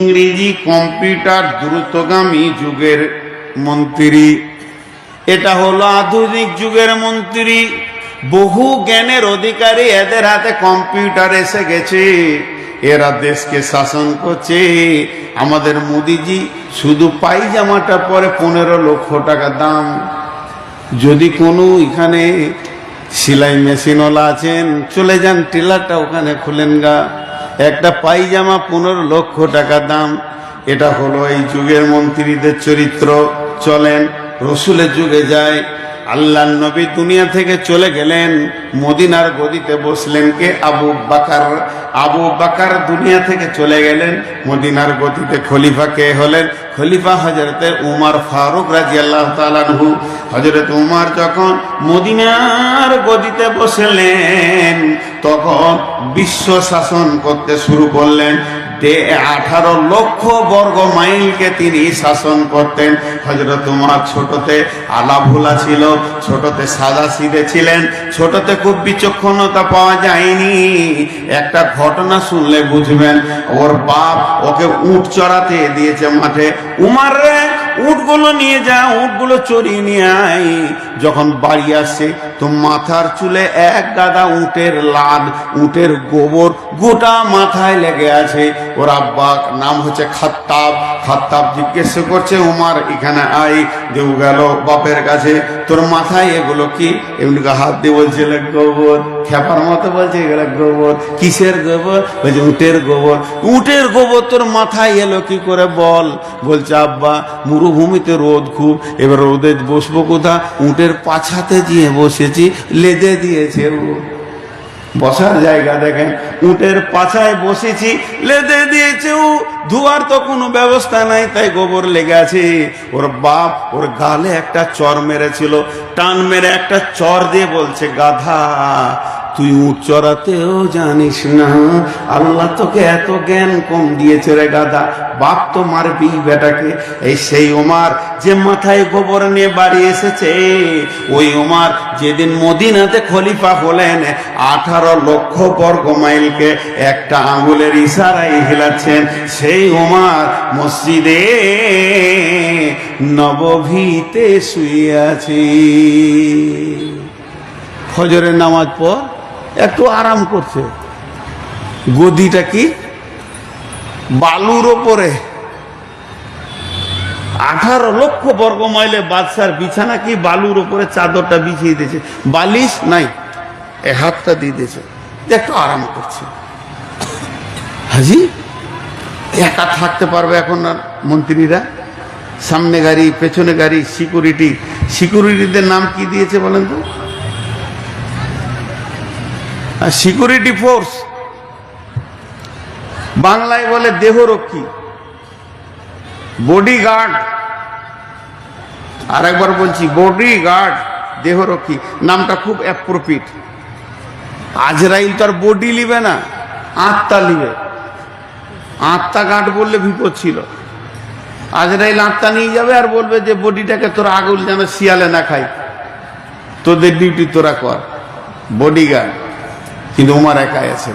ইংরেজি কম্পিউটার দ্রুতগামী যুগের মন্ত্রী। এটা হলো আধুনিক যুগের মন্ত্রী, বহু জ্ঞানের অধিকারী। এদের হাতে কম্পিউটার এসে গেছে, এরা দেশকে শাসন করছে। আমাদের মোদিজি শুধু পায়জামাটা পরে 15 লক্ষ টাকা দাম। যদি কোনো এখানে সেলাই মেশিনওয়ালা আছেন, চলে যান, টেলারটা ওখানে খুলেন গা, একটা পায়জামা 15 লক্ষ টাকা দাম। এটা হলো এই যুগের মন্ত্রীদের চরিত্র। চলেন রসুলের যুগে যায়। আল্লাহর নবী দুনিয়া থেকে চলে গেলেন, মদিনার গদিতে বসলেন কে? আবু বাকার। আবু বাকার দুনিয়া থেকে চলে গেলেন, মদিনার গদিতে খলিফা কে হলেন? খলিফা হযরতে উমর ফারুক রাদিয়াল্লাহু তাআলা আনহু। হযরত উমর যখন মদিনার গদিতে বসলেন, তখন বিশ্ব শাসন করতে শুরু করলেন। 18 লক্ষ বর্গ মাইলকে তিনি শাসন করতেন। হযরত উমর ছোটতে আলাভোলা ছিল, ছোটতে সাদা সিধে ছিলেন, ছোটতে খুব বিচক্ষণতা পাওয়া যায়নি। একটা ঘটনা শুনলে বুঝবেন, ওর বাপ ওকে উট চড়াতে দিয়েছে মাঠে। উমর রে, উটগুলো নিয়ে যা, উটগুলো চড়িয়ে নিয়ে আয়। যখন বাড়ি আসে তো মাথার চুলে এক গাদা উটের লাদ, উটের গোবর গোটা মাথায় লেগে আছে। ওর আব্বা নাম হচ্ছে খাত্তাব। খাত্তাব জিজ্ঞেস করছে, উমর এখানে আয়। দেউ গেল বাপের কাছে, তোর মাথায় এগুলো কি? এমনি হাত দিয়ে বলছে গোবর। খেপার মতো বলছে এগুলো গোবর। কিসের গোবর? বলছে উটের গোবর। উটের গোবর তোর মাথায় এলো কি করে বল? বলছে আব্বা, মরুভূমিতে রোদ খুব, এবার রোদে বসবো কোথা? উটের পাছাতে দিয়ে বসেছি, লেদে দিয়েছে ও। বসার জায়গা দেখেন, উটের পাছায় বসেছি, লেদে দিয়েছে ও। ধোয়ার তো কোনো ব্যবস্থা নাই, তাই গোবর লেগে আছে। ওর বাপ ওর গালে একটা চর মেরেছিল, টান মেরে একটা চর দিয়ে বলছে, গাধা, তুই উট চড়াতেও জানিস না? আল্লাহ তোকে এত জ্ঞান কম দিয়েছে রে গাধা, বাপ তো মারবি বেটাকে। এই সেই ওমর যে মাথায় গোবর নিয়ে বাড়ি এসেছে, ওই ওমর যেদিন মদিনাতে খলিফা হলেন, 18 লক্ষ বর্গ মাইলকে একটা আঙ্গুলের ইশারায় হিলাচ্ছেন। সেই ওমর মসজিদে নববীতে শুয়ে আছে, ফজরের নামাজ পর একটু আরাম করছে। গদিটা কি? বালুর ওপরে। 18 লক্ষ বর্গ মাইলে বাদশার বিছানা কি? বালুর ওপরে চাদরটা বিছিয়ে দিয়েছে, বালিশ নাই, এ হাতটা দিয়ে দিয়েছে, একটু আরাম করছে। হাজি একা থাকতে পারবে এখন আর মন্ত্রীরা? সামনে গাড়ি, পেছনে গাড়ি, সিকিউরিটি। সিকিউরিটিদের নাম কি দিয়েছে বলেন তো? Security force. বাংলায় বলে দেহরক্ষী, বডিগার্ড। আর একবার বলছি, বডিগার্ড, দেহরক্ষী। নামটা খুব অ্যাপ্রোপ্রিয়েট। আজরাইল তার বডি লিবে না, আত্মা লিবে। আত্মা গার্ড বললে বিপদ ছিল। আজরাইল আত্মা নিয়ে যাবে আর বলবে যে বডিটাকে তোরা আগুন যেন শিয়ালে না খাই, তোদের ডিউটি তোরা কর, বডিগার্ড। কিন্তু ওমর একাই আছে,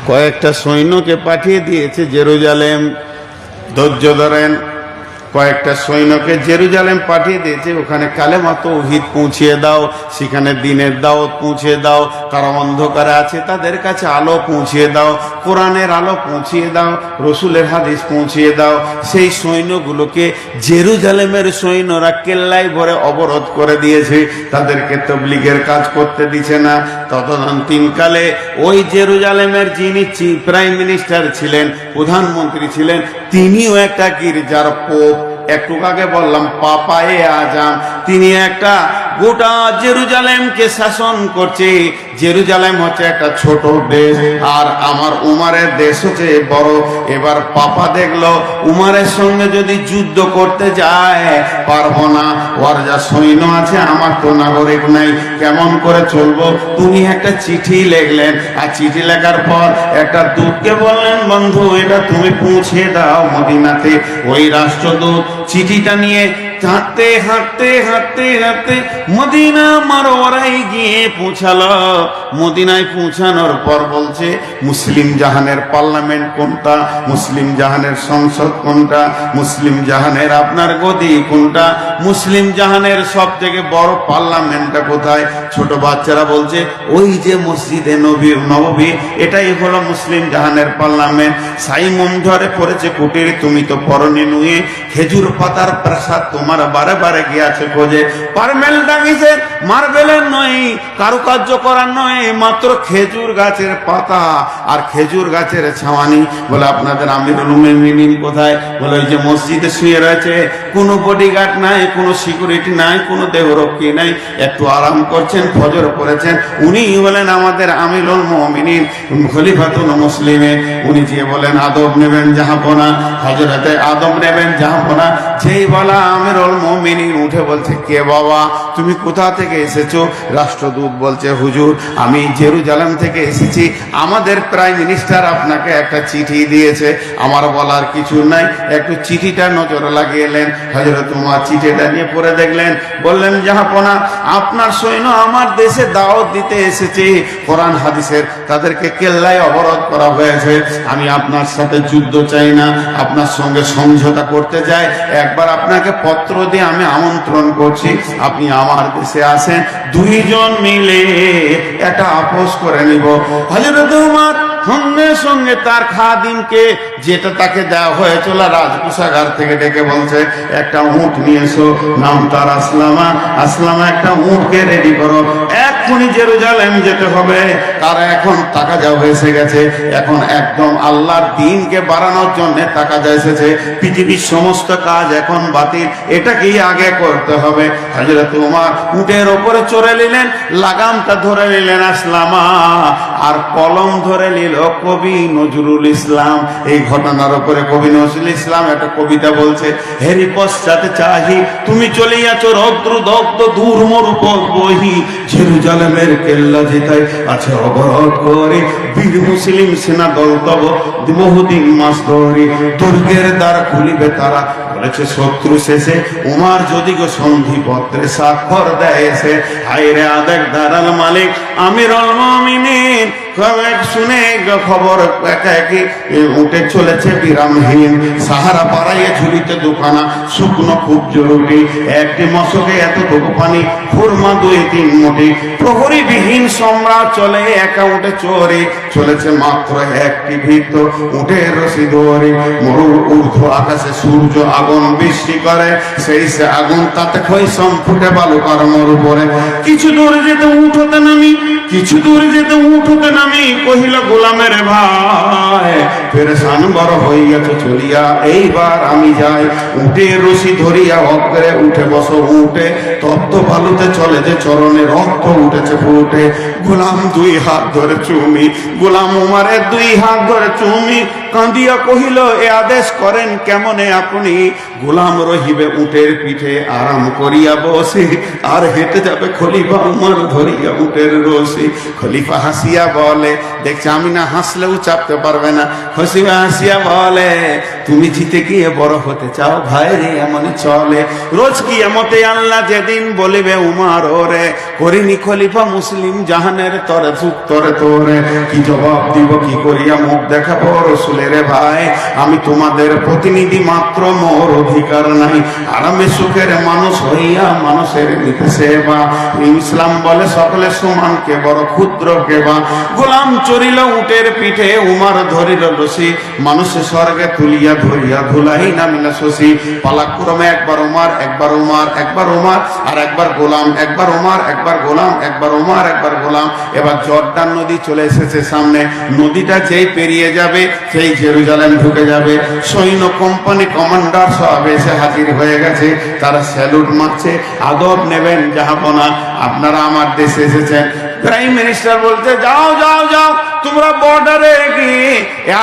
কয়েকটা সৈন্যকে পাঠিয়ে দিয়েছে জেরুজালেম। ধৈর্য ধরেন, কয়েকটা সৈন্যকে জেরুজালেম পাঠিয়ে দিয়েছে, ওখানে কালেমা তাওহীদ পৌঁছিয়ে দাও, সেখানে দ্বীনের দাওয়াত পৌঁছিয়ে দাও। তারা অন্ধকারে আছে, তাদের কাছে আলো পৌঁছিয়ে দাও, কোরআনের আলো পৌঁছিয়ে দাও, রসুলের হাদিস পৌঁছিয়ে দাও। সেই সৈন্যগুলোকে জেরুজালেমের সৈন্যরা কেল্লায় ভরে অবরোধ করে দিয়েছে, তাদেরকে তবলিগের কাজ করতে দিচ্ছে না। তদানীন্তনকালে ওই জেরুজালেমের যিনি প্রাইম মিনিস্টার ছিলেন, প্রধানমন্ত্রী ছিলেন, তিনিও একটা গির্জার পোপ। একটু আগে বললাম পাপায়ে আজাম, তিনি একটা গোটা জেরুজালেমকে শাসন করছে। জেরুজালেম হচ্ছে একটা ছোট দেশ, আর আমার উমরের দেশ হচ্ছে বড়। এবার পাপা দেখলো উমরের সঙ্গে যদি যুদ্ধ করতে যায় পারবো না, ওর যা সৈন্য আছে, আমার তো নাগরিক নাই, কেমন করে চলবো? তুমি একটা চিঠি লিখলেন, আর চিঠি লেখার পর একটা দূতকে বললেন, বন্ধু এটা তুমি পৌঁছে দাও মদিনাতে। ওই রাষ্ট্রদূত চিঠিটা নিয়ে হাঁটতে হাঁটতে হাঁটতে হাঁটতে মদিনা মারওয়ারায় গিয়ে পৌঁছালো। মদিনায় পৌঁছানোর পর বলছে, মুসলিম জাহানের পার্লামেন্ট কোনটা, মুসলিম জাহানের সংসদ কোনটা, মুসলিম জাহানের আপনার গদি কোনটা, মুসলিম জাহানের সব থেকে বড় পার্লামেন্টটা কোথায়? ছোট বাচ্চারা বলছে, ওই যে মসজিদে নববী, এটাই হলো মুসলিম জাহানের পার্লামেন্ট। সাইমুম ধরে পড়েছে কুটির, তুমি তো পরনে নুয়ে, খেজুর পাতার প্রাসাদ তোমার বারে বারে গিয়েছে খোঁজে। পারমেল ডাকিছে, মার্বেলের নয়, কারুকার্য করার নয়, মাত্র খেজুর গাছের পাতা আর খেজুর গাছের ছাওয়ানি। বলে আপনাদের আমিরুল মুমিনিন কোথায়? বলে ওই যে মসজিদে শুয়ে রয়েছে, কোনো বডিগার্ড নাই, কোনো সিকিউরিটি নাই, কোনো দেহরক্ষী নাই, একটু আরাম করছেন, ফজর পড়েছেন। উনি বলেন আমাদের আমিরুল মুমিনিন খলিফাতুল মুসলিমিন। উনি যে বলেন আদব নেবেন জাহাপনা, হযরতে আদব নেবেন জাহাপনা। যেই বলা আমিরুল মুমিনিন উঠে বলছে, কে বাবা, তুমি কোথা থেকে এসেছো? রাষ্ট্রদূত বলছে, হুজুর আমি জেরুজালেম থেকে এসেছি, আমাদের প্রাইম মিনিস্টার আপনাকে একটা চিঠি দিয়েছে। আমার বলার কিছু নাই, একটু চিঠিটা নজর লাগিয়েলেন। হযরত উমর চিঠিটা নিয়ে পড়ে দেখলেন, বললেন জাহাপনা, আপনার সৈন্য আমার দেশে দাওয়াত দিতে এসেছে কোরআন হাদিসের, তাদেরকে কেল্লায় অবরোধ করা হয়েছে। আমি আপনার সাথে যুদ্ধ চাই না, আপনার সঙ্গে সমঝোতা করতে চাই। একবার আপনাকে পত্র দিয়ে আমি আমন্ত্রণ করছি, আপনি আমার দেশে আসেন, দুইজন মিলে একটা আপোষ করে নিব। হযরত উমর সঙ্গে সঙ্গে তার খাদিমকে, যেটা তাকে দেওয়া হয়েছিল রাজকোষাগার থেকে, ডেকে বলছে, একটা উট নিয়ে এসো, নাম তার আসলামা। আসলামা একটা উটকে রেডি করো, এক্ষুনি জেরুজালেম যেতে হবে। তারা এখন তাকাজা এসে গেছে, এখন একদম আল্লাহর দ্বীনকে বাড়ানোর জন্য তাকাজা এসেছে। পৃথিবীর সমস্ত কাজ এখন বাতিল, এটাকেই আগে করতে হবে। হযরত উমর উটের ওপরে চড়ে নিলেন, লাগামটা ধরে নিলেন আসলামা, আর কলম ধরে নিল কবি নজরুল ইসলাম। এই ঘটনার উপরে কবি নজরুল ইসলাম একটা কবিতা বলছে, হেরি পশ্চাতে চাহি তুমি চলিয়াছ রৌদ্র দগ্ধ দূর মরুপথ বহি, জেরুজালেমের কেল্লা যেটাই আছে অবরোধ করে, বীর মুসলিম সেনা দল তব বহুদিন মাস ধরে, দুর্গের দ্বার খুলিবে তারা। বলেছে শত্রু শেষে উমার যদি গো সন্ধিপত্রে স্বাক্ষর দেয় এসে, হায়রে আদেক দারাল মালিক আমিরুল মুমিনিন। শুনে খবর একাকি উঠে চলেছে বিরামহীন, সাহারা পাড়াইয়ে ঝুলিতে দুখানা শুকনো খুব জরুরি, একটি মশকে এতটুকু পানি, খুরমা 2-3 মুঠি। প্রহরী বিহীন সম্রাট চলে একা উঠে চোরে, চলেছে মাত্র একটি ভীত উঠে রশি ধরে। মরুর ঊর্ধ্ব আকাশে সূর্য আগুন বৃষ্টি করে, সেই সে আগুন তাতে ক্ষয়সম ফুটে বালুকার মরু পরে। কিছু দূর যেতে উঠ হতে নামি, কিছু দূর যেতে উঠ হতে নামি, কহিল গোলামের ভাই পেরেশান বড় হইয়াছ চলিয়া, এইবার আমি যাই। উঠে রশি ধরিয়া অগ্রে উঠে বসো উঠে, তপ্ত বালুতে চলে যে চরণে রক্ত উঠেছে ফুটে। গোলাম 2 হাত ধরে চুমি, গোলাম উমারের 2 হাত ধরে চুমি, কাঁদিয়া কহিল, এ আদেশ করেন কেমনে আপনি? গোলাম রহিবে উটের পিঠে আরাম করিয়া বসে, আর হেঁটে যাবে খলিফা উমর ধরিয়া উটের রশি। খলিফা হাসিয়া বলে, দেখছে আমি না হাসলেও চাপতে পারবে না। খলিফা হাসিয়া বলে, তুমি জিতে গিয়ে বড় হতে চাও ভাই রে, এমনই চলে। রোজ কিয়ামতে আল্লাহ যেদিন বলিবে উমর ওরে, করিনি খলিফা মুসলিম জাহানের তরে তরে তোরে, কি জবাব দিব, কি করিয়া মুখ দেখাবো রসুলের ভাই? আমি তোমাদের প্রতিনিধি মাত্র, মোর অধিকার নাই। আরামে সুখের মানুষ হইয়া মানুষের নিতে সেবা। ইসলাম বলে সকলে সমান, কে বড় ক্ষুদ্র কে বা। গোলাম চড়িল উটের পিঠে, উমার ধরিল রশি, মানুষের স্বর্গে তুলিয়া ধরিয়া ধুলাই নামিলা শশী। পালাক্রমে একবার উমার, একবার উমার, একবার উমার, আর একবার গোলাম, একবার উমার, একবার গোলাম, একবার উমার, একবার গোলাম। এবার জর্দান নদী চলে এসেছে সামনে, নদীটা যেই পেরিয়ে যাবে সেই জেরুজালেম ঢুকে যাবে। সৈন্য কোম্পানি কমান্ডার সব এসে হাজির হয়ে গেছে, তারা স্যালুট মারছে, আদব নেবেন জাহাপনা, আপনারা আমার দেশে এসেছেন। প্রাইম মিনিস্টার বলতে, যাও যাও যাও, তোমরা বর্ডারে গিয়ে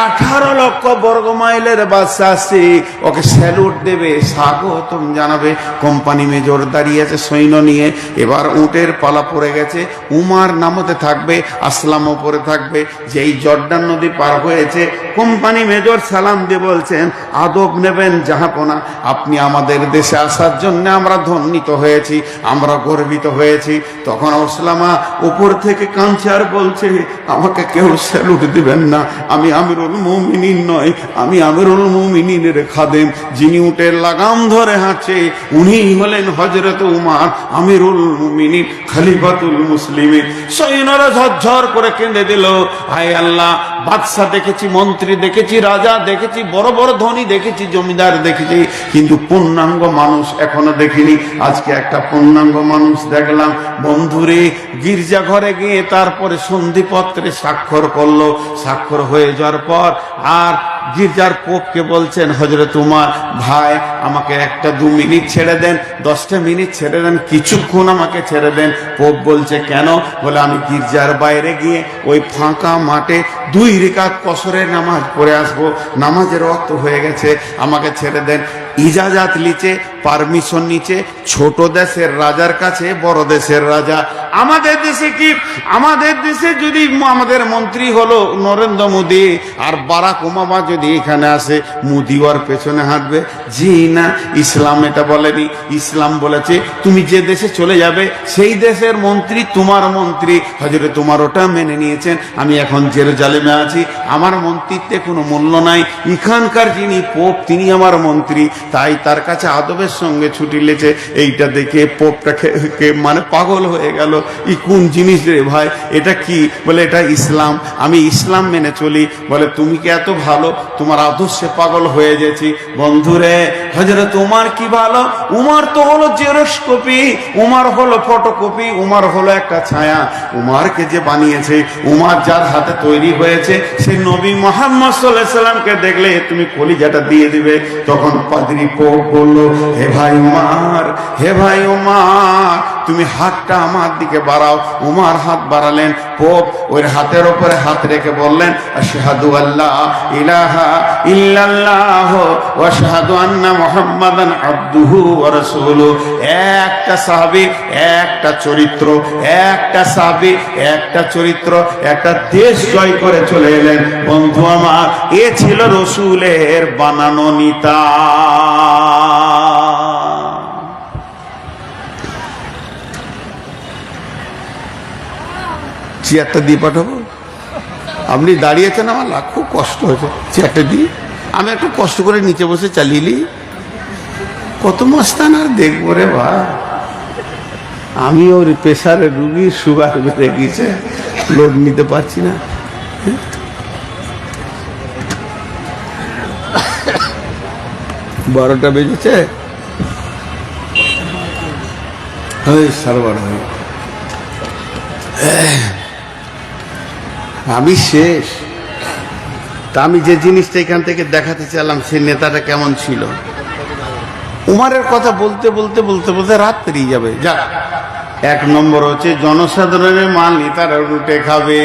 18 লক্ষ বর্গ মাইলের বাচ্চা আসছে, ওকে স্যালুট দেবে, স্বাগতম জানাবে। কোম্পানি মেজর দাঁড়িয়ে আছে সৈন্য নিয়ে। এবার উটের পালা পড়ে গেছে, উমার নামতে থাকবে, আসলাম ওপরে থাকবে। যেই জর্ডান নদী পার হয়েছে, কোম্পানি মেজর সালাম দিয়ে বলছেন, আদব নেবেন জাহাপনা, আপনি আমাদের দেশে আসার জন্য আমরা ধন্যিত হয়েছি, আমরা গর্বিত হয়েছি। তখন ওসলামা উপর থেকে কাঁদছে আর বলছে, আমাকে কেউ স্যালুট দিবেন না, আমি আমিরুল মুমিনিন নয়, আমি আমিরুল মুমিনিনের খাদেম। যিনি উটের লাগাম ধরে হাঁটছে উনি হলেন হযরত উমর, আমিরুল মুমিনিন, খলিফাতুল মুসলিমিন। সৈন্যরা ঝরঝর করে কেঁদে দিল, হায় আল্লাহ, বাদশা দেখেছি, মন্ত্রী দেখেছি, রাজা দেখেছি, বড় বড় ধনী দেখেছি, জমিদার দেখেছি, কিন্তু পূর্ণাঙ্গ মানুষ এখনো দেখিনি। আজকে একটা পূর্ণাঙ্গ মানুষ দেখলাম। বন্ধুরে, গির্জা ঘরে গিয়ে তারপরে সন্ধিপত্রে স্বাক্ষর করলো। স্বাক্ষর হয়ে যাওয়ার পর আর গির্জার পোপকে বলছেন, হযরত উমর ভাই, আমাকে 1-2 মিনিট ছেড়ে দেন, 10টা মিনিট ছেড়ে দেন, কিছুক্ষণ আমাকে ছেড়ে দেন। পোপ বলছে, কেন? বলে, আমি গির্জার বাইরে গিয়ে ওই ফাঁকা মাঠে 2 রাকাত কসরের নামাজ পড়ে আসবো, নামাজের ওয়াক্ত হয়ে গেছে, আমাকে ছেড়ে দেন। ইজাজাত নিচে, পারমিশন নিচে, ছোট দেশের রাজার কাছে বড় দেশের রাজা। আমাদের দেশে কি, আমাদের দেশে যদি আমাদের মন্ত্রী হলো নরেন্দ্র মোদী আর বারাক ওবামা যদি এখানে আসে, মোদী ওর পেছনে হাঁটবে? জি না, ইসলাম এটা বলেনি। ইসলাম বলেছে তুমি যে দেশে চলে যাবে সেই দেশের মন্ত্রী তোমার মন্ত্রী। হযরত উমর ওটা মেনে নিয়েছেন। আমি এখন জেরুজালেমে আছি, আমার মন্ত্রিত্বে কোনো মূল্য নাই, এখানকার যিনি পোপ তিনি আমার মন্ত্রী, তাই তার কাছে আদবের সঙ্গে ছুটি লেছে। এইটা দেখে পোপটাকে মানে পাগল হয়ে গেল, ই কোন জিনিস রে ভাই, এটা কি? বলে, এটা ইসলাম, আমি ইসলাম মেনে চলি। বলে, তুমি কি এত ভালো, তোমার আদর্শে পাগল হয়ে গেছি। বন্ধুরে, হযরত উমর কি ভালো, উমর তো হলো জেরক্স কপি, উমর হলো ফটোকপি, উমর হলো একটা ছায়া। উমরকে যে বানিয়েছে, উমর যার হাতে তৈরি হয়েছে, সেই নবী মুহাম্মদ সাল্লাল্লাহু আলাইহি সাল্লামকে দেখলে তুমি কলিজাটা দিয়ে দিবে। তখন পাদ্রী পোপ বললো, হে ভাই উমর, হে ভাই উমর, তুমি হাতটা আমার দিকে বাড়াও। উমর হাত বাড়ালেন, পোপ ওই হাতের উপরে হাত রেখে বললেন, আশহাদু আল্লা ইলাহা ইল্লাল্লাহ ওয়া আশহাদু আন্না মুহাম্মাদান আবদুহু ওয়া রাসূলুহু। একটা সাহাবী, একটা চরিত্র, একটা সাহাবী, একটা চরিত্র, একটা দেশ জয় করে চলে এলেন। বন্ধু আমার, এ ছিল রসুলের বানানো নিতা। চেয়ারটা দিয়ে পাঠাবো? আপনি দাঁড়িয়েছেন, আমার খুব কষ্ট হয়েছে, চেয়ারটা দিয়ে আমি একটু কষ্ট করে নিচে বসে চালিয়ে কত মস্তান আর দেখবো রে ভাই। আমি ওর প্রেশারের রুগী, সুগার বেড়ে গেছে, লোড নিতে পারছি না। 12টা বেজেছে, সার্ভার হয়ে আমি শেষ। তা আমি যে জিনিসটা এখান থেকে দেখাতে চাইলাম, সেই নেতাটা কেমন ছিল। উমরের কথা বলতে বলতে বলতে বলতে রাত পেরিয়ে যাবে। যা, 1 নম্বর হচ্ছে জনসাধারণের মাল নেতারা লুটে খাবে।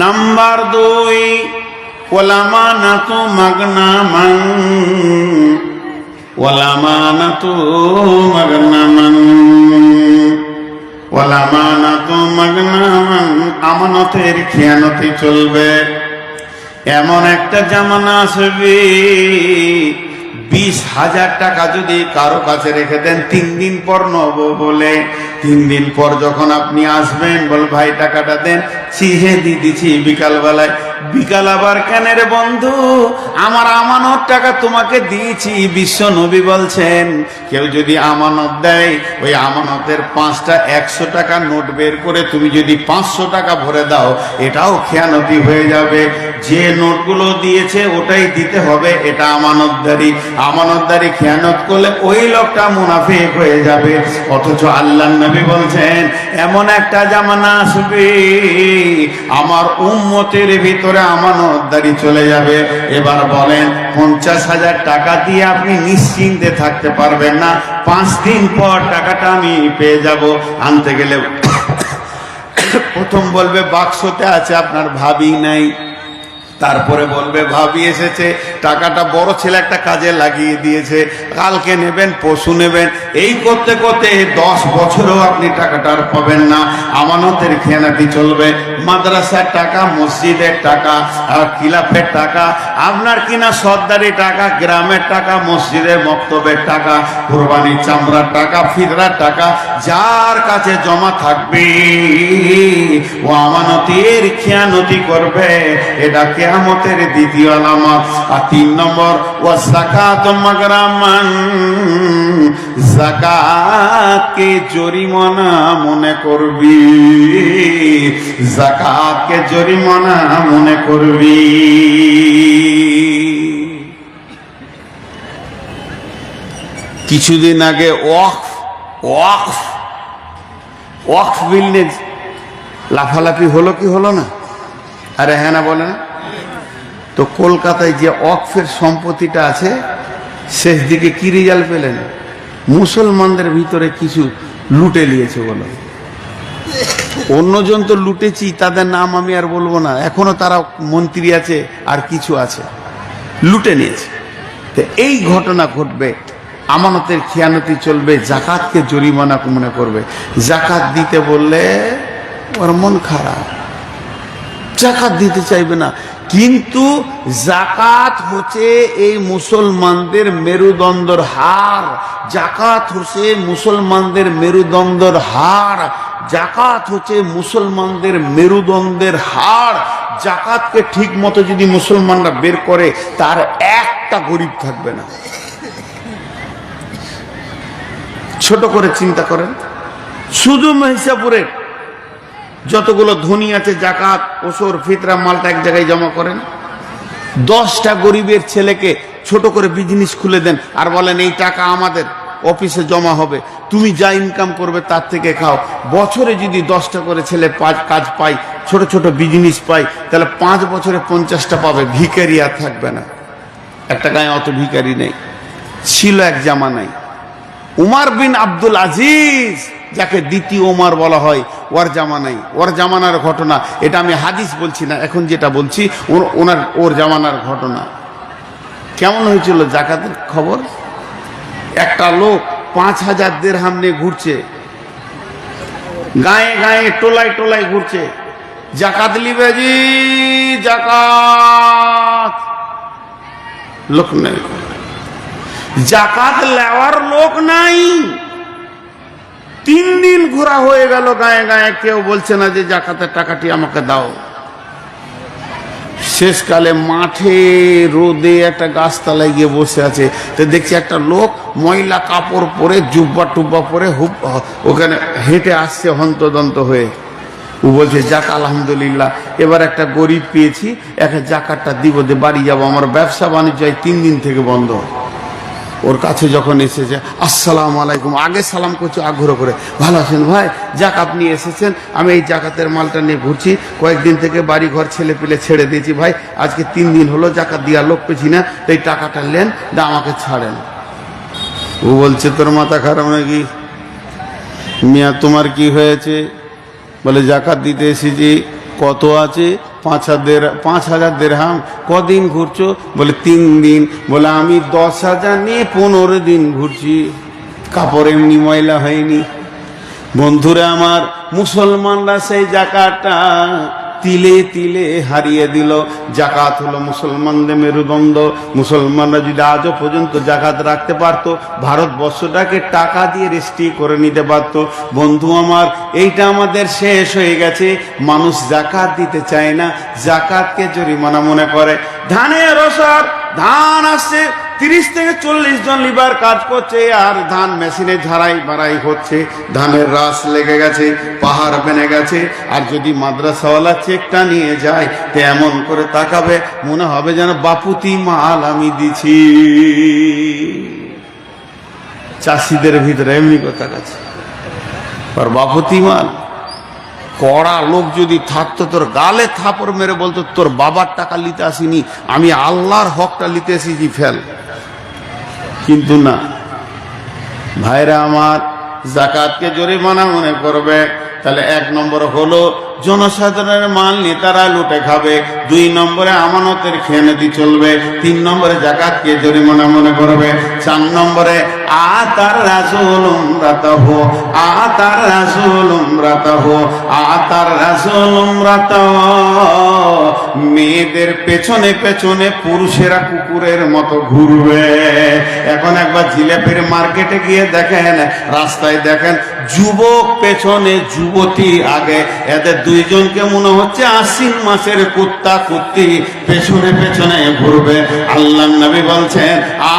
নাম্বার 2, ওয়ালামানাতু মাগনামান, ওয়ালামানাতু মাগনামান, ওয়ালামানাতু মাগনামান, আমানতের খেয়ানতি চলবে। এমন একটা জামানা আসবে, 20,000 টাকা যদি কারো কাছে রেখে দেন 3 দিন পর নেব বলে, 3 দিন পর যখন আপনি আসবেন, বল ভাই টাকাটা দেন, চিহে দিয়ে দিচ্ছি বিকালবেলায়। বিকাল আবার কেন রে বন্ধু, আমার আমানত টাকা তোমাকে দিয়েছি। বিশ্ব নবী বলছেন, কেউ যদি আমানত দেয়, ওই আমানতের 5টা 100 টাকা নোট বের করে তুমি যদি 500 টাকা ভরে দাও, এটাও খেয়ানতি হয়ে যাবে। যে নোটগুলো দিয়েছে ওটাই দিতে হবে, এটা আমানতদারি। আমানতদারি খেয়ানত করলে ওই লোকটা মুনাফিক হয়ে যাবে। অথচ আল্লাহর নবী বলছেন, এমন একটা জামানা আসবে, আমার উম্মতের ভিতরে আমানতদারি চলে যাবে। এবার বলেন, 50,000 টাকা দিয়ে আপনি নিশ্চিন্তে থাকতে পারবেন না, 5 দিন পর টাকাটা আমি পেয়ে যাব। আনতে গেলে প্রথম বলবে বাক্সতে আছে, আপনার ভাবি নাই। তারপরে বলবে ভাবি এসেছে, টাকাটা বড় ছেলে একটা কাজে লাগিয়ে দিয়েছে, কালকে নেবেন, পশু নেবেন। এই করতে করতে 10 বছরেও আপনি টাকাটা আর পাবেন না। আমানতের খেয়ানাতি চলবে। মাদ্রাসার টাকা, মসজিদের টাকা, আর খিলাফের টাকা, আপনার কিনা সর্দারি টাকা, গ্রামের টাকা, মসজিদের মক্তবের টাকা, কোরবানির চামড়ার টাকা, ফিতরার টাকা, যার কাছে জমা থাকবে ও আমানতের খেয়ানতি করবে। এটা কিয়ামতের দ্বিতীয় আলামত। আর 3 নম্বর, ওয়া যাকাত মাগরামান, যাকাতকে জরিমানা মনে করবি, যাকাতকে জরিমানা মনে করবি। কিছুদিন আগে ওয়াকফ বিল নিয়ে লাফালাফি হলো কি হলো না? আরে হ্যাঁ না বলে না? তো কলকাতায় যে ওয়াকফের সম্পত্তিটা আছে, শেষ দিকে কি রেজাল্ট পেলেন? মুসলমানদের ভিতরে কিছু লুটে নিয়েছে বলো। অন্যজন তো লুটেছি, তাদের নাম আমি আর বলবো না, এখনো তারা মন্ত্রী আছে আর কিছু আছে, লুটে নিয়েছে। তো এই ঘটনা ঘটবে, আমানতের খেয়ানতি চলবে, জাকাতকে জরিমানা মনে করবে। জাকাত দিতে বললে ওর মন খারাপ, জাকাত দিতে চাইবে না। কিন্তু জাকাত হচ্ছে এই মুসলমানদের মেরুদণ্ডের হাড়, জাকাত হচ্ছে মুসলমানদের মেরুদণ্ডের হাড়, জাকাত হচ্ছে মুসলমানদের মেরুদণ্ডের হাড়। জাকাতকে ঠিক মতো যদি মুসলমানরা বের করে, তার একটা গরিব থাকবে না। ছোট করে চিন্তা করেন, শুধু মহিষাপুরের যতগুলো ধনী আছে, জাকাত, ওসর, ফিতরা, মালটা এক জায়গায় জমা করেন। 10টা গরিবের ছেলেকে ছোট করে বিজনেস খুলে দেন আর বলেন এই টাকা আমাদের অফিসে জমা হবে, তুমি যা ইনকাম করবে তার থেকে খাও। বছরে যদি 10টা করে ছেলে কাজ পায়, ছোট ছোট বিজনেস পায়, তাহলে 5 বছরে 50টা পাবে। ভিখারি আর থাকবে না। একটা গায়ে অত ভিখারি নেই, ছিল এক জামানায়। উমর বিন আব্দুল আজিজ, যাকে দ্বিতীয় ওমর বলা হয়, ওর জামানায়, ওর জামানার ঘটনা। এটা আমি হাদিস বলছি না, এখন যেটা বলছি ওর জামানার ঘটনা। কেমন হয়েছিল জাকাতের খবর? একটা লোক 5000 দিরহাম নিয়ে ঘুরছে, গায়ে গায়ে টোলায় টোলায় ঘুরছে, জাকাত লিবে জি, জাকাত। লোক নেই, জাকাত লেওয়ার লোক নাই। 3 দিন ঘোরা হয়ে গেল গায়ে গায়ে, কেউ বলছে না যে জাকাতের টাকাটি আমাকে দাও। শেষকালে মাঠে রোদে একটা গাছতলায় গিয়ে বসে আছে, তো দেখছি একটা লোক ময়লা কাপড় পরে, জুব্বা টুব্বা পরে ওখানে হেঁটে আসছে হন্তদন্ত হয়ে। ও বলছে যাক আলহামদুলিল্লাহ, এবার একটা গরিব পেয়েছি, একটা জাকাতটা দিব, দিয়ে বাড়ি যাবো, আমার ব্যবসা বাণিজ্য 3 দিন থেকে বন্ধ। ওর কাছে যখন এসেছে, আসসালামু আলাইকুম, আগে সালাম করছে আগ্রহ করে, ভালো আছেন ভাই, যাক আপনি এসেছেন, আমি এই জাকাতের মালটা নিয়ে ঘুরছি, কয়েকদিন থেকে বাড়ি ঘর ছেলে পেলে ছেড়ে দিয়েছি ভাই, আজকে 3 দিন হলো জাকাত দেওয়ার লোক পেছি না, এই টাকাটা নেন, দা আমাকে ছাড়েন। ও বলছে তোর মাথা খারাপ নাকি মিয়া, তোমার কি হয়েছে? বলে জাকাত দিতে এসেছি। কত আছে? 5000 দিরহাম। কদিন ঘুরছো? বলে 3 দিন। বলে আমি 10,000 নিয়ে 15 দিন ঘুরছি, কাপড় এমনি ময়লা হয়নি। বন্ধুরা আমার, মুসলমানরা সেই জাকাতটা তিলে তিলে হারিয়ে দিল। জাকাত হলো মুসলমানদের মেরুদণ্ড। মুসলমানরা যদি আজও পর্যন্ত জাকাত রাখতে পারতো, ভারতবর্ষটাকে টাকা দিয়ে রেজিস্ট্রি করে নিতে পারতো। বন্ধু আমার, এইটা আমাদের শেষ হয়ে গেছে। মানুষ জাকাত দিতে চায় না, জাকাতকে জরিমানা মনে করে। ধানের ওসর, ধান আসছে, 30 থেকে 40 জন লিবার কাজ করছে, আর ধান মেশিনে ঝাড়াই বাড়াই হচ্ছে, ধানের রাস লেগে গেছে, পাহাড় বেনে গেছে। আর যদি মাদ্রাসাওয়ালা চেকটা নিয়ে যায়, তো এমন করে তাকাবে, মনে হবে যেন বাপুতি মাল আমি দিছি। চাষিদের ভিতরে এমনি কথা কাছে, আর বাপুতি মাল। কড়া লোক যদি থাকতো, তোর গালে থাপড় মেরে বলতো তোর বাবার টাকা নিতে আসিনি, আমি আল্লাহর হকটা নিতে এসেছি, ফেল। কিন্তু না, ভাইরা আমার, জাকাতকে জরিমানা মনে করবে। তাহলে 1 নম্বর হলো জনসাধারণের মাল নেতারা লুটে খাবে, 2 নম্বরে আমানতের খেয়ানতি চলবে, 3 নম্বরে জাকাতকে জরিমানা মনে করবে, 4 নম্বরে আতার রাসূল উমরাতাহু, আতার রাসূল উমরাতাহু, আতার রাসূল উমরাতাহু। মেয়েদের পেছনে পেছনে পুরুষেরা কুকুরের মতো ঘুরবে। এখন একবার জিলাপির মার্কেটে গিয়ে দেখেন, রাস্তায় দেখেন যুবক পেছনে যুবতী আগে, এদের দুইজনকে মনে হচ্ছে আশ্বিন মাসের কুত্তা কুত্তি পেছনে পেছনে ঘুরবে। আল্লাহ নবী বলছেন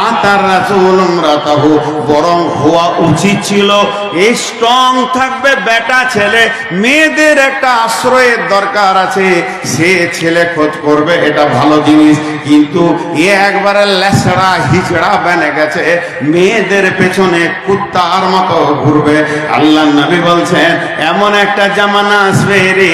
আতার রাসূল উমরাতাহু, বরং হওয়া উচিত ছিল এই স্ট্রং থাকবে বেটা ছেলে, মেয়েদের একটা আশ্রয়ের দরকার আছে, সে ছেলে খোঁজ করবে, এটা ভালো জিনিস। কিন্তু এ একবারে লেসড়া হিজড়া বেনে গেছে, মেয়েদের পেছনে কুত্তার মতো ঘুরবে। আল্লাহ নবী বলছেন এমন একটা জামানা আসবে রে,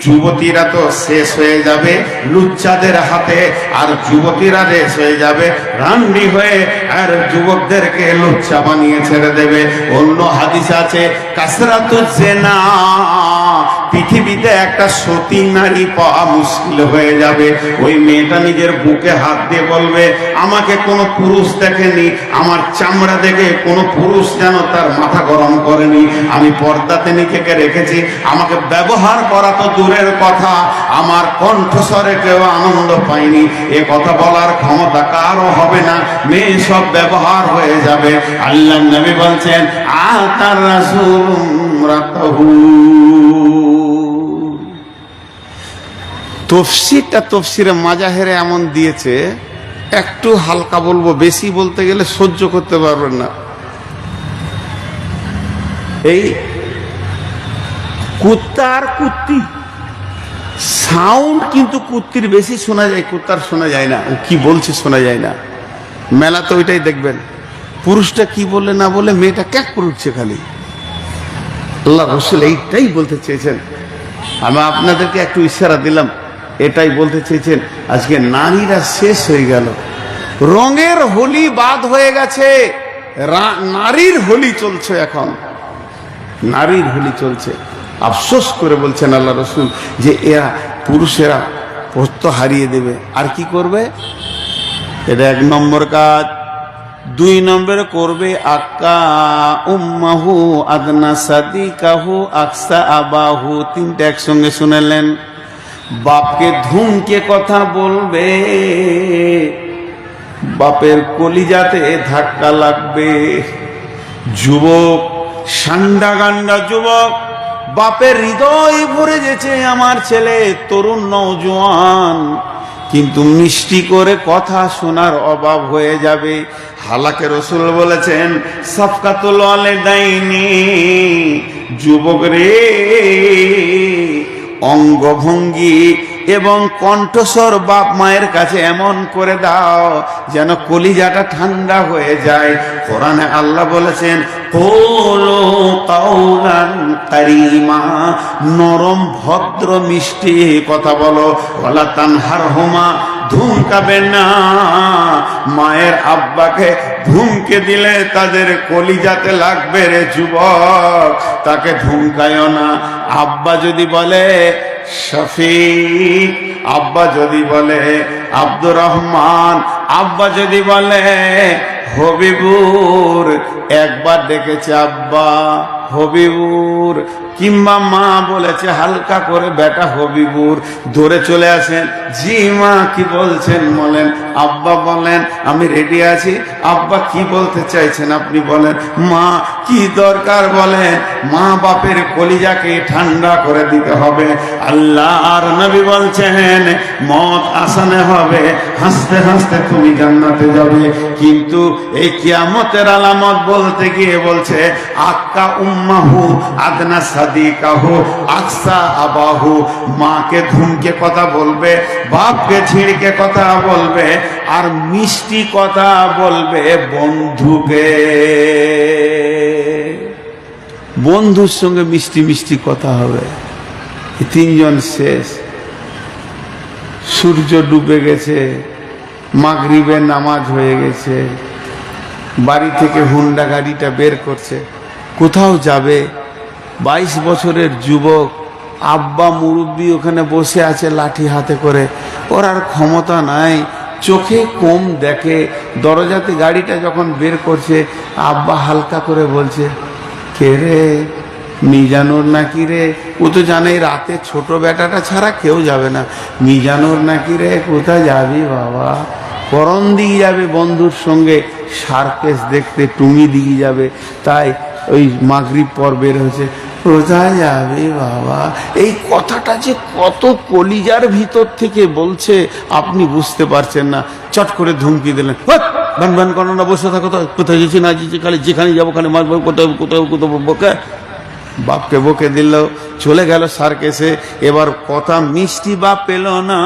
যুবতীরা তো শেষ হয়ে যাবে লুচ্চাদের হাতে, আর যুবতীরা রেস হয়ে যাবে রান্ডি হয়ে, আর যুবকদেরকে লুচ্চা বানিয়ে ছেড়ে দেবে। অন্য হাদিস আছে কাসরাতুজ জিনা, পৃথিবীতে একটা সতী নারী পাওয়া মুশকিল হয়ে যাবে। ওই মেয়েটা নিজের বুকে হাত দিয়ে বলবে আমাকে কোনো পুরুষ দেখেনি, আমার চামড়া দেখে কোনো পুরুষ যেন তার মাথা গরম করেনি, আমি পর্দাতে নিজেকে রেখেছি, আমাকে ব্যবহার করা তো দূরের কথা, আমার কণ্ঠস্বরে কেউ আনন্দ পায়নি, এ কথা বলার ক্ষমতা কারও হবে না, মেয়ে সব ব্যবহার হয়ে যাবে। আল্লাহ নবী বলছেন আতার রাসূল উমরাতাহু। তফসিরে মাজাহেরে এমন দিয়েছে, একটু হালকা বলবো, বেশি বলতে গেলে সহ্য করতে পারবেন না। এই কুত্তা আর কুত্তি সাউন্ড কিন্তু কুত্তির বেশি শোনা যায়, কুত্তার শোনা যায় না, ও কি বলছে শোনা যায় না। মেলা তো ওইটাই দেখবেন, পুরুষটা কি বলে না বলে মেয়েটা ক্যাক করে উঠছে খালি। আল্লাহ রাসূল এইটাই বলতে চেয়েছেন, আমি আপনাদেরকে একটু ইশারা দিলাম, এটাই বলতে চেয়েছেন। আজকে নারীরা শেষ হয়ে গেল, রঙের হোলি বাদ হয়ে গেছে, নারীর হোলি চলছে, এখন নারীর হোলি চলছে। আফসোস করে বলছেন আল্লাহ রাসূল যে এরা পুরুষেরা প্রত্য হারিয়ে দেবে, আর কি করবে? এটা 1 নম্বর কাজ। 2 নম্বরে করবে আক্কা উম্মাহু আদনা সাদিকাহু আকসা আবাহু। 3টা একসঙ্গে শুনেলেন। বাপকে ধুমকে কথা বলবে, বাপের কলিজাতে ধাক্কা লাগবে। যুবক, সান্ডা গান্ডা যুবক, বাপের হৃদয় ভরে গেছে আমার ছেলে তরুণ নওজোয়ান, কিন্তু মিষ্টি করে কথা শোনার অভাব হয়ে যাবে। হালাকে রাসূল বলেছেন সাফকাতুল ওয়ালিদাইনি, যুবক রে অঙ্গভঙ্গি এবং কণ্ঠস্বর বাপ মায়ের কাছে এমন করে দাও যেন কলিজাটা ঠান্ডা হয়ে যায়। কোরআনে আল্লাহ বলেছেন কুলু কাওলান কারীমা, নরম ভদ্র মিষ্টি কথা বলো। ওয়ালা তানহারহুমা, ধুমকাবে না। মায়ের আব্বাকে ধুমকে দিলে তাদের কলিজাতে লাগবে রে যুবক, তাকে ধুমকায়ও না। আব্বা যদি বলে শফিক, আব্বা যদি বলে আব্দুর রহমান, আব্বা যদি বলে হবিবুর, একবার ডেকেছে আব্বা হবিবুর, কিংবা মা বলেছে হালকা করে বেটা হবিবুর, ধরে চলে আসেন, জি মা কি বলছেন বলেন। আব্বা বলেন আমি রেডি আছি। আব্বা কি বলতে চাইছেন আপনি বলেন। মা কি দরকার বলেন। মা বাপের কলিজাকে ঠান্ডা করে দিতে হবে। আল্লাহর নবী বলছেন মত আসানে হবে, হাসতে হাসতে তুমি জান্নাতে যাবে। কিন্তু এই কিয়ামতের আলামত বলতে গিয়ে বলছে আক্কা উম্মাহু আদনা সাদিকাহু আকসা আবাহু, মাকে ধুমকে কথা বলবে, বাপকে ছিড়কে কথা বলবে, আর মিষ্টি কথা বলবে বন্ধুকে। বন্ধুর সঙ্গে মিষ্টি মিষ্টি কথা হবে। 3 জন শেষ। সূর্য ডুবে গেছে, মাগরিবের নামাজ হয়ে গেছে, বাড়ি থেকে হুন্ডা গাড়িটা বের করছে, কোথাও যাবে। 22 বছরের যুবক আব্বা মুরব্বি ওখানে বসে আছে লাঠি হাতে করে, ওর আর ক্ষমতা নাই, চোখে কম দেখে। দরজাতে গাড়িটা যখন বের করছে, আব্বা হালকা করে বলছে, কে রে, মিজানুর নাকি রে? ও তো জানে রাতে ছোট বেটাটা ছাড়া কেউ যাবে না। মিজানুর নাকি রে? কোথায় যাবি বাবা? করণ দিকে যাবে বন্ধুর সঙ্গে সার্কেস দেখতে, টুঙ্গি দিকে যাবে, তাই ওই মাগরিব পর বের হয়েছে। কোথায় যাবে বাবা? এই কথাটা যে কত কলিজার ভিতর থেকে বলছে আপনি বুঝতে পারছেন না। চট করে ধুমকি দিলেন, ভান ভান করো না, বসে থাকো। তো কোথায় যেছি না যেছি, খালি যেখানে যাবো খালি মারবো, কোথাও কোথাও কোথাও বকে। বাপকে বকে দিল, চলে গেল সার্কেসে। এবার কথা মিষ্টি বাপ পেল না,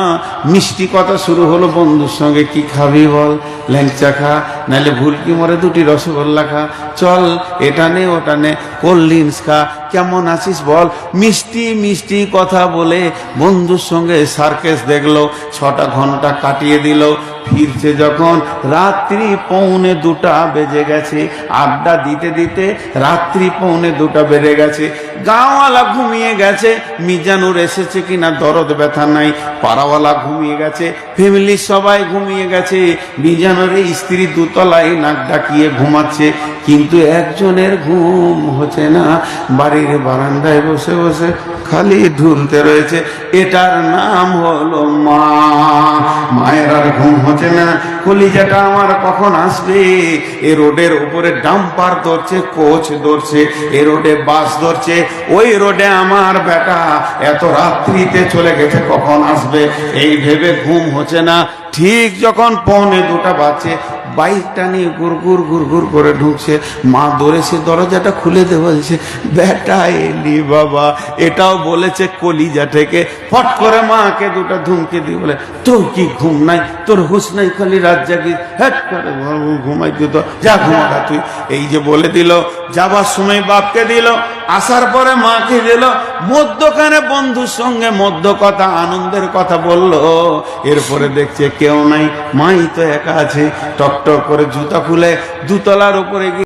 মিষ্টি কথা শুরু হলো বন্ধুর সঙ্গে। কি খাবি বল? ল্যাংচা খা, নাহলে ভুলকি মরে দুটি রসগোল্লা খা, চল এটা নে ওটা নে, কোল্ড ড্রিঙ্কস খা, কেমন আছিস বল। মিষ্টি মিষ্টি কথা বলে বন্ধুর সঙ্গে সার্কেস দেখলো। 6টা ঘন্টা কাটিয়ে দিল। ফিরছে যখন রাত্রি 1:45 বেজে গেছে। আড্ডা দিতে দিতে রাত্রি 1:45 বেড়ে গেছে। গাঁওয়ালা ঘুমিয়ে গেছে, মিজানুর এসেছে কিনা দরদ ব্যথা নাই। পাড়াওয়ালা ঘুমিয়ে গেছে, ফ্যামিলির সবাই ঘুমিয়ে গেছে। মিজানুর স্ত্রী দোতলায় নাক ডাকিয়ে ঘুমাচ্ছে, কিন্তু একজনের ঘুম হচ্ছে না। বাড়ির বারান্দায় বসে বসে খালি ঢুলতে রয়েছে। এটার নাম হলো মা। মায়ের আর ঘুম হচ্ছে না, কলিজাটা আমার কখন আসবে? এ রোডের উপরে ডাম্পার ধরছে, কোচ ধরছে, এ রোডে বাস ধরছে, ওই রোডে আমার বেটা এত রাত্রিতে চলে গেছে, কখন আসবে? এই ভেবে ঘুম হচ্ছে না। ঠিক যখন 1:45 বাজছে, বাইকটা নিয়ে গুড়গুড় গুড়গুড় করে ঢুকছে। মা দৌড়েছে, দরজাটা খুলে দে বলছে। বেটা এলি বাবা, এটাও বলেছে কলিজা থেকে। ফট করে মাকে দুটো ধুমকে দিয়ে বলে, তোর কি ঘুম নাই? তোর হুঁশ নাই? খালি রাত জাগি, হ্যাট করে ঘুমাই দিত, যা ঘুমাটা তুই। এই যে বলে দিল। যাবার সময় বাপকে দিল, আসার পরে মাকে দিল। মধ্যখানে বন্ধুর সঙ্গে মধ্য কথা, আনন্দের কথা বললো। এরপরে দেখছে কেউ নাই, মাই তো একা আছে। টক টক করে জুতা খুলে 2তলার উপরে গিয়ে